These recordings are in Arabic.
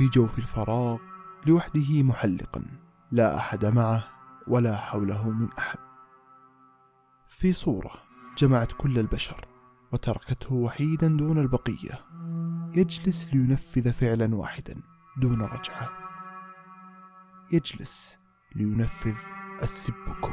في جوف الفراغ لوحده محلقا، لا أحد معه ولا حوله من أحد، في صورة جمعت كل البشر وتركته وحيدا دون البقية، يجلس لينفذ فعلا واحدا دون رجعة، يجلس لينفذ السبكو.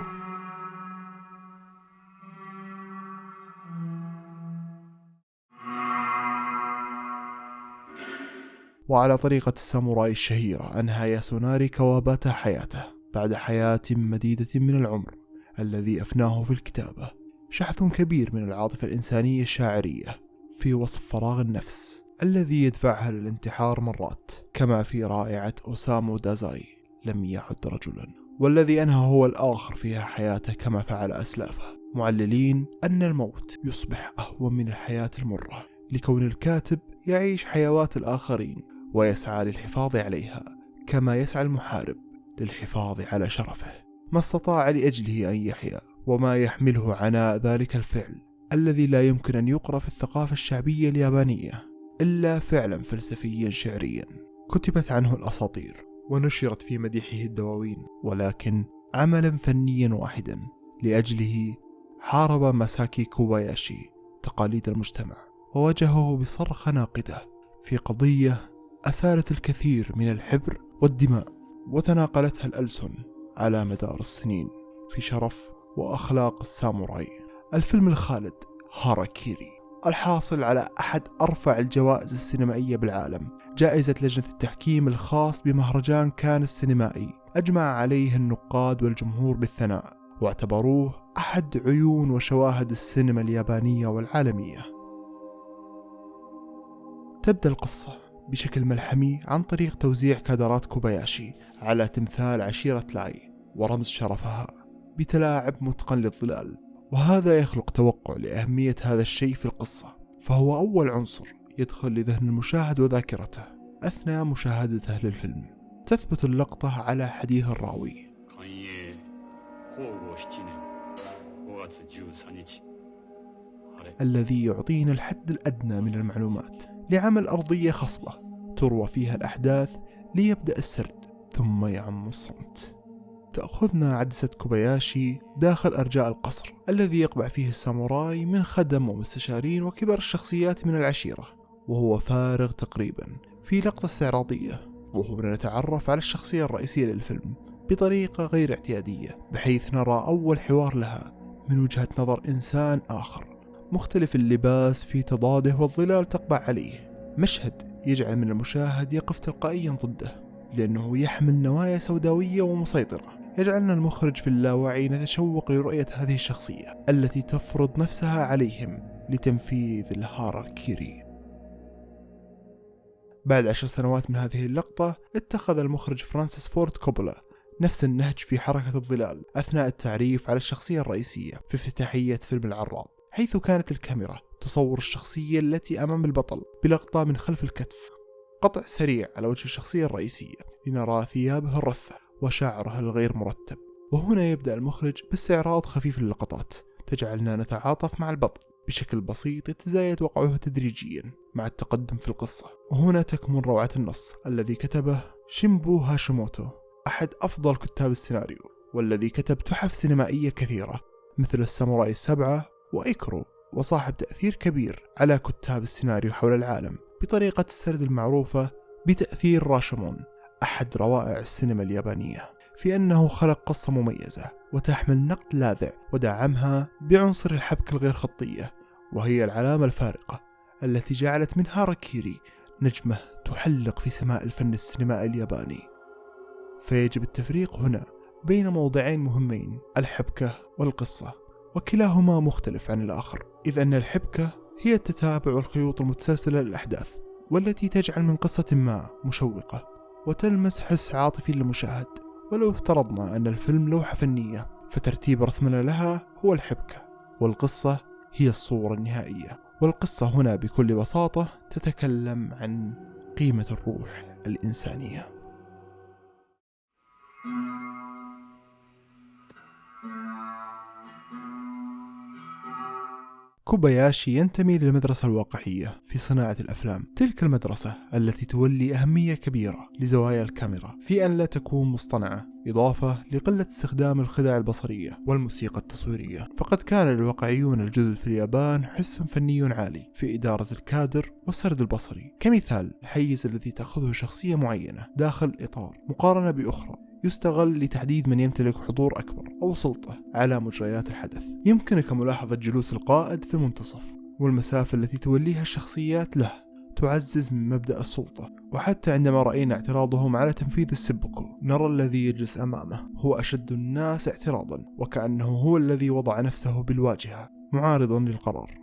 وعلى طريقة الساموراي الشهيرة أنهى ياسوناري كواباتا حياته بعد حياة مديدة من العمر الذي أفناه في الكتابة، شحذ كبير من العاطفة الإنسانية الشاعرية في وصف فراغ النفس الذي يدفعها للانتحار مرات، كما في رائعة أوسامو دازاي لم يعد رجلا، والذي أنهى هو الآخر فيها حياته كما فعل أسلافه، معللين أن الموت يصبح أهون من الحياة المرة، لكون الكاتب يعيش حيوات الآخرين ويسعى للحفاظ عليها كما يسعى المحارب للحفاظ على شرفه، ما استطاع لأجله أن يحيا، وما يحمله عناء ذلك الفعل الذي لا يمكن أن يقرأ في الثقافة الشعبية اليابانية إلا فعلا فلسفيا شعريا كتبت عنه الأساطير ونشرت في مديحه الدواوين، ولكن عملا فنيا واحدا لأجله حارب ماساكي كوباياشي تقاليد المجتمع وواجهه بصرخة ناقدة في قضية أسالت الكثير من الحبر والدماء وتناقلتها الألسن على مدار السنين في شرف وأخلاق الساموراي. الفيلم الخالد هاراكيري الحاصل على أحد أرفع الجوائز السينمائية بالعالم، جائزة لجنة التحكيم الخاص بمهرجان كان السينمائي، أجمع عليه النقاد والجمهور بالثناء واعتبروه أحد عيون وشواهد السينما اليابانية والعالمية. تبدأ القصة بشكل ملحمي عن طريق توزيع كادرات كوباياشي على تمثال عشيرة لاي ورمز شرفها بتلاعب متقن للظلال، وهذا يخلق توقع لأهمية هذا الشيء في القصة، فهو أول عنصر يدخل لذهن المشاهد وذاكرته أثناء مشاهدته للفيلم. تثبت اللقطة على حديث الراوي الذي يعطينا الحد الأدنى من المعلومات لعمل أرضية خصبة تروى فيها الأحداث ليبدأ السرد ثم يعم الصمت. تأخذنا عدسة كوباياشي داخل أرجاء القصر الذي يقبع فيه الساموراي من خدم ومستشارين وكبار الشخصيات من العشيرة، وهو فارغ تقريبا في لقطة استعراضية، وهنا نتعرف على الشخصية الرئيسية للفيلم بطريقة غير اعتيادية، بحيث نرى أول حوار لها من وجهة نظر إنسان آخر مختلف اللباس في تضاده والظلال تقبع عليه، مشهد يجعل من المشاهد يقف تلقائيا ضده لأنه يحمل نوايا سوداوية ومسيطرة، يجعلنا المخرج في اللاوعي نتشوق لرؤية هذه الشخصية التي تفرض نفسها عليهم لتنفيذ الهاراكيري. بعد 10 سنوات من هذه اللقطة اتخذ المخرج فرانسيس فورد كوبولا نفس النهج في حركة الظلال أثناء التعريف على الشخصية الرئيسية في افتتاحية فيلم العراب، حيث كانت الكاميرا تصور الشخصية التي أمام البطل بلقطة من خلف الكتف، قطع سريع على وجه الشخصية الرئيسية لنرى ثيابه الرثة وشعره الغير مرتب، وهنا يبدأ المخرج باستعراض خفيف للقطات تجعلنا نتعاطف مع البطل بشكل بسيط يتزايد وقعه تدريجيا مع التقدم في القصة. وهنا تكمن روعة النص الذي كتبه شينبو هاشيموتو، أحد أفضل كتاب السيناريو والذي كتب تحف سينمائية كثيرة مثل الساموراي السبعة وإيكرو، وصاحب تأثير كبير على كتاب السيناريو حول العالم بطريقة السرد المعروفة بتأثير راشمون، أحد روائع السينما اليابانية، في أنه خلق قصة مميزة وتحمل نقد لاذع ودعمها بعنصر الحبكة الغير خطية، وهي العلامة الفارقة التي جعلت من هاراكيري نجمة تحلق في سماء الفن السينمائي الياباني. فيجب التفريق هنا بين موضعين مهمين، الحبكة والقصة، وكلاهما مختلف عن الآخر، إذ أن الحبكة هي التتابع والخيوط المتسلسلة للأحداث والتي تجعل من قصة ما مشوقة وتلمس حس عاطفي للمشاهد. ولو افترضنا أن الفيلم لوحة فنية فترتيب رسمنا لها هو الحبكة، والقصة هي الصورة النهائية، والقصة هنا بكل بساطة تتكلم عن قيمة الروح الإنسانية. كوباياشي ينتمي للمدرسة الواقعية في صناعة الأفلام، تلك المدرسة التي تولي أهمية كبيرة لزوايا الكاميرا في أن لا تكون مصطنعة، إضافة لقلة استخدام الخدع البصرية والموسيقى التصويرية. فقد كان الواقعيون الجدد في اليابان حس فني عالي في إدارة الكادر والسرد البصري. كمثال، الحيز الذي تأخذه شخصية معينة داخل إطار مقارنة بأخرى يستغل لتحديد من يمتلك حضور أكبر أو سلطة على مجريات الحدث. يمكنك ملاحظة جلوس القائد في المنتصف، والمسافة التي توليها الشخصيات له تعزز من مبدأ السلطة. وحتى عندما رأينا اعتراضهم على تنفيذ السبكو، نرى الذي يجلس أمامه هو أشد الناس اعتراضا، وكأنه هو الذي وضع نفسه بالواجهة معارضا للقرار.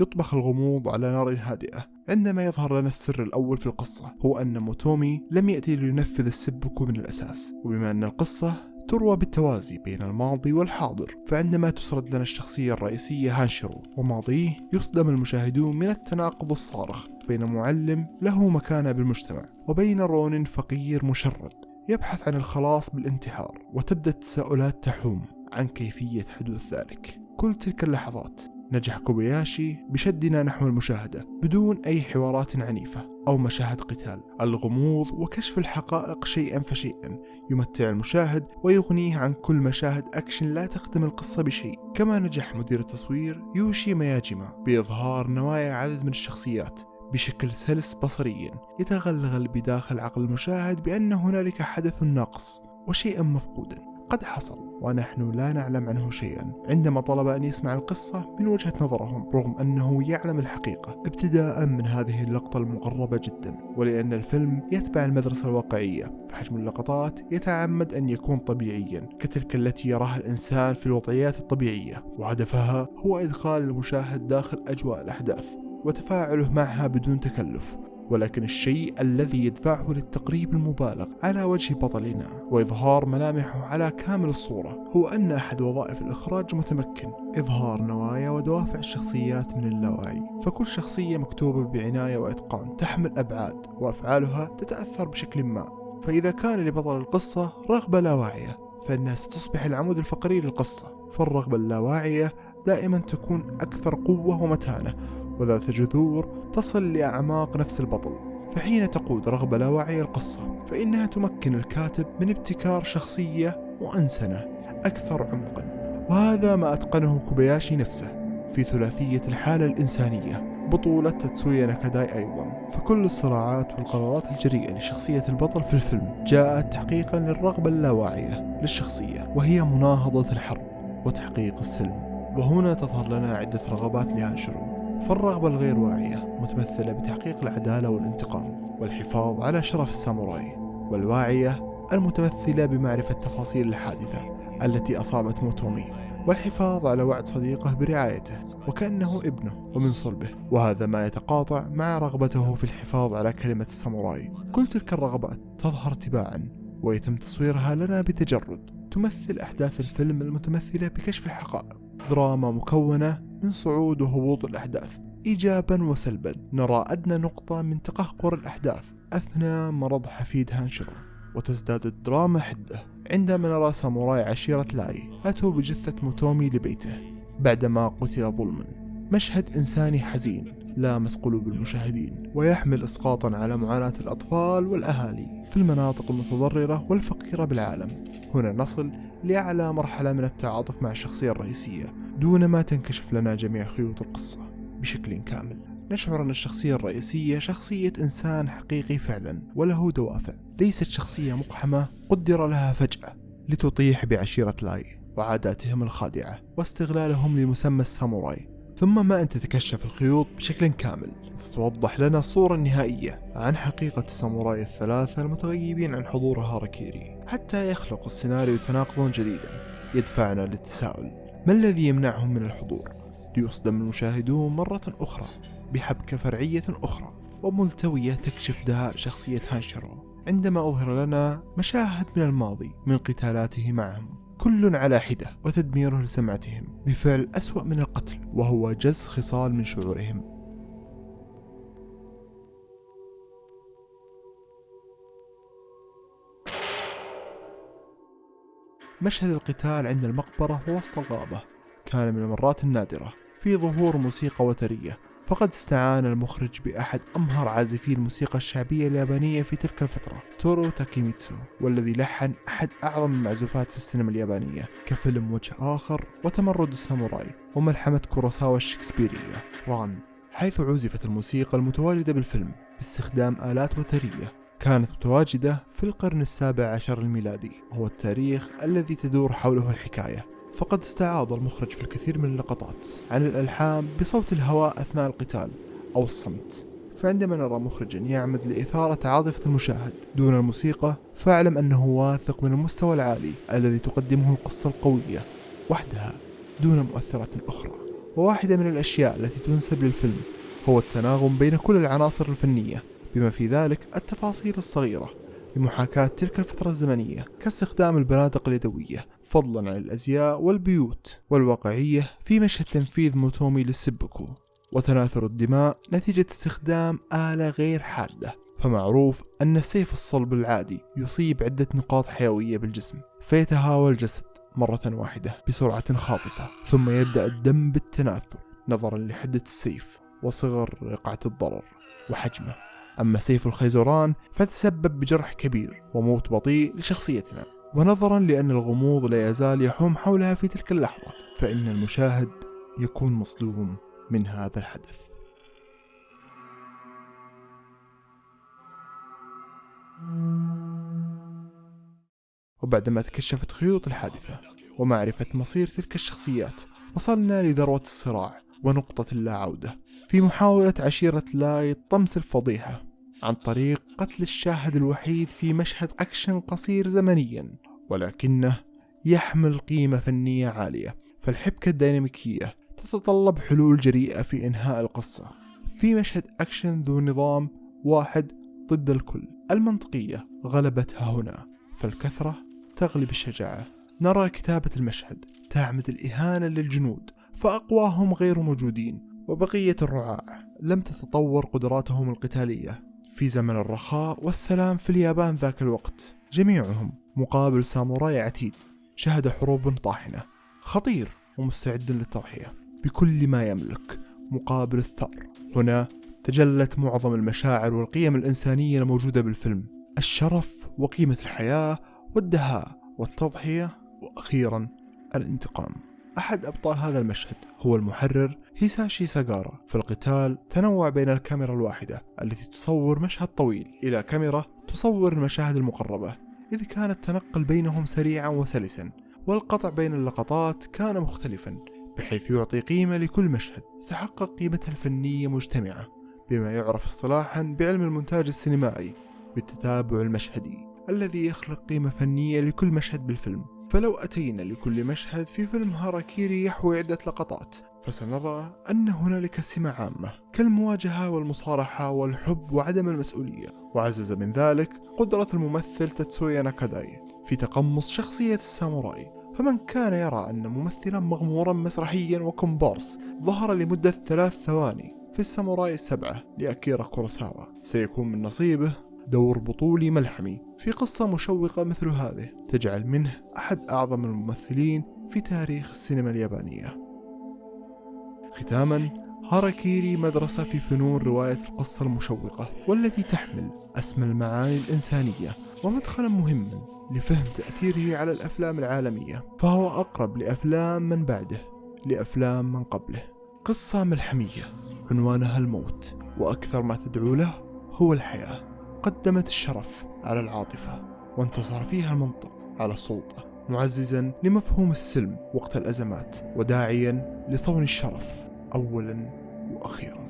يطبخ الغموض على نار هادئة عندما يظهر لنا السر الأول في القصة، هو أن موتومي لم يأتي لينفذ السبكو من الأساس. وبما أن القصة تروى بالتوازي بين الماضي والحاضر، فعندما تسرد لنا الشخصية الرئيسية هانشيرو وماضيه، يصدم المشاهدون من التناقض الصارخ بين معلم له مكانة بالمجتمع وبين رونين فقير مشرد يبحث عن الخلاص بالانتحار. وتبدأ التساؤلات تحوم عن كيفية حدوث ذلك. كل تلك اللحظات نجح كوباياشي بشدنا نحو المشاهدة بدون أي حوارات عنيفة أو مشاهد قتال. الغموض وكشف الحقائق شيئا فشيئا يمتع المشاهد ويغنيه عن كل مشاهد أكشن لا تخدم القصة بشيء. كما نجح مدير التصوير يوشي مياجيما بإظهار نوايا عدد من الشخصيات بشكل سلس بصريا يتغلغل بداخل عقل المشاهد بأن هنالك حدث ناقص وشيئا مفقودا قد حصل ونحن لا نعلم عنه شيئا، عندما طلب أن يسمع القصة من وجهة نظرهم رغم أنه يعلم الحقيقة، ابتداء من هذه اللقطة المقربة جدا. ولأن الفيلم يتبع المدرسة الواقعية، فحجم اللقطات يتعمد أن يكون طبيعيا كتلك التي يراها الإنسان في الوضعيات الطبيعية، وهدفها هو إدخال المشاهد داخل أجواء الأحداث وتفاعله معها بدون تكلف. ولكن الشيء الذي يدفعه للتقريب المبالغ على وجه بطلنا وإظهار ملامحه على كامل الصورة هو أن أحد وظائف الإخراج متمكن إظهار نوايا ودوافع الشخصيات من اللاوعي. فكل شخصية مكتوبة بعناية وإتقان تحمل أبعاد وأفعالها تتأثر بشكل ما. فإذا كان لبطل القصة رغبة لا واعية، فإنها ستصبح العمود الفقري للقصة. فالرغبة اللاواعية دائما تكون أكثر قوة ومتانة وذات جذور تصل لأعماق نفس البطل. فحين تقود رغبة لا واعية القصة، فإنها تمكن الكاتب من ابتكار شخصية مؤنسنة أكثر عمقا. وهذا ما أتقنه كوباياشي نفسه في ثلاثية الحالة الإنسانية بطولة تاتسويا ناكاداي أيضا. فكل الصراعات والقرارات الجريئة لشخصية البطل في الفيلم جاءت تحقيقا للرغبة اللاواعية للشخصية، وهي مناهضة الحرب وتحقيق السلم. وهنا تظهر لنا عدة رغبات لهانشيرو. فالرغبة الغير واعية متمثلة بتحقيق العدالة والانتقام والحفاظ على شرف الساموراي، والواعية المتمثلة بمعرفة تفاصيل الحادثة التي أصابت موتومي والحفاظ على وعد صديقه برعايته وكأنه ابنه ومن صلبه. وهذا ما يتقاطع مع رغبته في الحفاظ على كلمة الساموراي. كل تلك الرغبات تظهر تباعا ويتم تصويرها لنا بتجرد. تمثل أحداث الفيلم المتمثلة بكشف الحقائق دراما مكونة من صعود وهبوط الأحداث إيجابا وسلبا. نرى أدنى نقطة من تقهقر الأحداث أثناء مرض حفيد هانشيرو، وتزداد الدراما حدة عندما نرى ساموراي عشيرة لاي أتوا بجثة موتومي لبيته بعدما قتل ظلما. مشهد إنساني حزين لامس قلوب المشاهدين ويحمل إسقاطا على معاناة الأطفال والأهالي في المناطق المتضررة والفقيرة بالعالم. هنا نصل لأعلى مرحلة من التعاطف مع الشخصية الرئيسية دون ما تنكشف لنا جميع خيوط القصة بشكل كامل. نشعر أن الشخصية الرئيسية شخصية إنسان حقيقي فعلا وله دوافع، ليست شخصية مقحمة قدر لها فجأة لتطيح بعشيرة لاي وعاداتهم الخادعة واستغلالهم لمسمى الساموراي. ثم ما أن تتكشف الخيوط بشكل كامل لتتوضح لنا الصورة النهائية عن حقيقة الساموراي الثلاثة المتغيبين عن حضور هاراكيري، حتى يخلق السيناريو تناقضا جديدا يدفعنا للتساؤل: ما الذي يمنعهم من الحضور؟ ليصدم المشاهدون مرة أخرى بحبكة فرعية أخرى وملتوية تكشف دهاء شخصية هانشيرو عندما أظهر لنا مشاهد من الماضي من قتالاته معهم كل على حدة وتدميره لسمعتهم بفعل أسوأ من القتل، وهو جز خصال من شعورهم. مشهد القتال عند المقبرة ووسط الغابة كان من المرات النادرة في ظهور موسيقى وترية، فقد استعان المخرج بأحد أمهر عازفي الموسيقى الشعبية اليابانية في تلك الفترة، تورو تاكيميتسو، والذي لحن أحد أعظم المعزوفات في السينما اليابانية كفيلم وجه آخر وتمرد الساموراي وملحمة كوروساوا الشكسبيرية ران، حيث عزفت الموسيقى المتواجدة بالفيلم باستخدام آلات وترية كانت متواجدة في القرن ال17 الميلادي، وهو التاريخ الذي تدور حوله الحكاية. فقد استعاض المخرج في الكثير من اللقطات عن الألحان بصوت الهواء أثناء القتال أو الصمت، فعندما نرى مخرجا يعمد لإثارة عاطفة المشاهد دون الموسيقى فاعلم أنه واثق من المستوى العالي الذي تقدمه القصة القوية وحدها دون مؤثرات أخرى. وواحدة من الأشياء التي تنسب للفيلم هو التناغم بين كل العناصر الفنية، بما في ذلك التفاصيل الصغيرة لمحاكاة تلك الفترة الزمنية كاستخدام البنادق اليدوية فضلا عن الأزياء والبيوت، والواقعية في مشهد تنفيذ موتومي للسبكو، وتناثر الدماء نتيجة استخدام آلة غير حادة. فمعروف أن السيف الصلب العادي يصيب عدة نقاط حيوية بالجسم فيتهاوى الجسد مرة واحدة بسرعة خاطفة، ثم يبدأ الدم بالتناثر نظرا لحدة السيف وصغر رقعة الضرر وحجمه. أما سيف الخيزران فتسبب بجرح كبير وموت بطيء لشخصيتنا، ونظرا لأن الغموض لا يزال يحوم حولها في تلك اللحظة فإن المشاهد يكون مصدوم من هذا الحدث. وبعدما تكشفت خيوط الحادثة ومعرفة مصير تلك الشخصيات وصلنا لذروة الصراع ونقطة اللا عودة في محاولة عشيرة لاي طمس الفضيحة عن طريق قتل الشاهد الوحيد في مشهد أكشن قصير زمنيا، ولكنه يحمل قيمة فنية عالية. فالحبكة الديناميكية تتطلب حلول جريئة في إنهاء القصة في مشهد أكشن ذو نظام واحد ضد الكل. المنطقية غلبتها هنا، فالكثرة تغلب الشجاعة. نرى كتابة المشهد تعمد الإهانة للجنود فأقواهم غير موجودين، وبقية الرعاع لم تتطور قدراتهم القتالية في زمن الرخاء والسلام في اليابان ذاك الوقت، جميعهم مقابل ساموراي عتيد شهد حروب طاحنة، خطير ومستعد للتضحية بكل ما يملك مقابل الثأر. هنا تجلت معظم المشاعر والقيم الإنسانية الموجودة بالفيلم، الشرف وقيمة الحياة والدهاء والتضحية وأخيرا الانتقام. أحد أبطال هذا المشهد هو المحرر هيساشي ساغارا. في القتال تنوع بين الكاميرا الواحدة التي تصور مشهد طويل إلى كاميرا تصور المشاهد المقربة، إذ كان التنقل بينهم سريعا وسلسا، والقطع بين اللقطات كان مختلفا بحيث يعطي قيمة لكل مشهد تحقق قيمتها الفنية مجتمعة، بما يعرف اصطلاحا بعلم المونتاج السينمائي بالتتابع المشهدي الذي يخلق قيمة فنية لكل مشهد بالفيلم. فلو أتينا لكل مشهد في فيلم هاراكيري يحوي عدة لقطات فسنرى أن هنالك سمة عامة كالمواجهة والمصارحة والحب وعدم المسؤولية. وعزز من ذلك قدرة الممثل تاتسويا ناكاداي في تقمص شخصية الساموراي، فمن كان يرى أن ممثلا مغمورا مسرحيا وكومبارس ظهر لمدة 3 ثواني في الساموراي السبعة لأكيرا كوروساوا سيكون من نصيبه دور بطولي ملحمي في قصة مشوقة مثل هذه تجعل منه أحد أعظم الممثلين في تاريخ السينما اليابانية. ختاما، هاراكيري مدرسة في فنون رواية القصة المشوقة والتي تحمل أسمى المعاني الإنسانية ومدخلا مهما لفهم تأثيره على الأفلام العالمية، فهو أقرب لأفلام من بعده لأفلام من قبله. قصة ملحمية عنوانها الموت وأكثر ما تدعو له هو الحياة، قدمت الشرف على العاطفة وانتصر فيها المنطق على السلطة، معززا لمفهوم السلم وقت الأزمات وداعيا لصون الشرف أولا وأخيرا.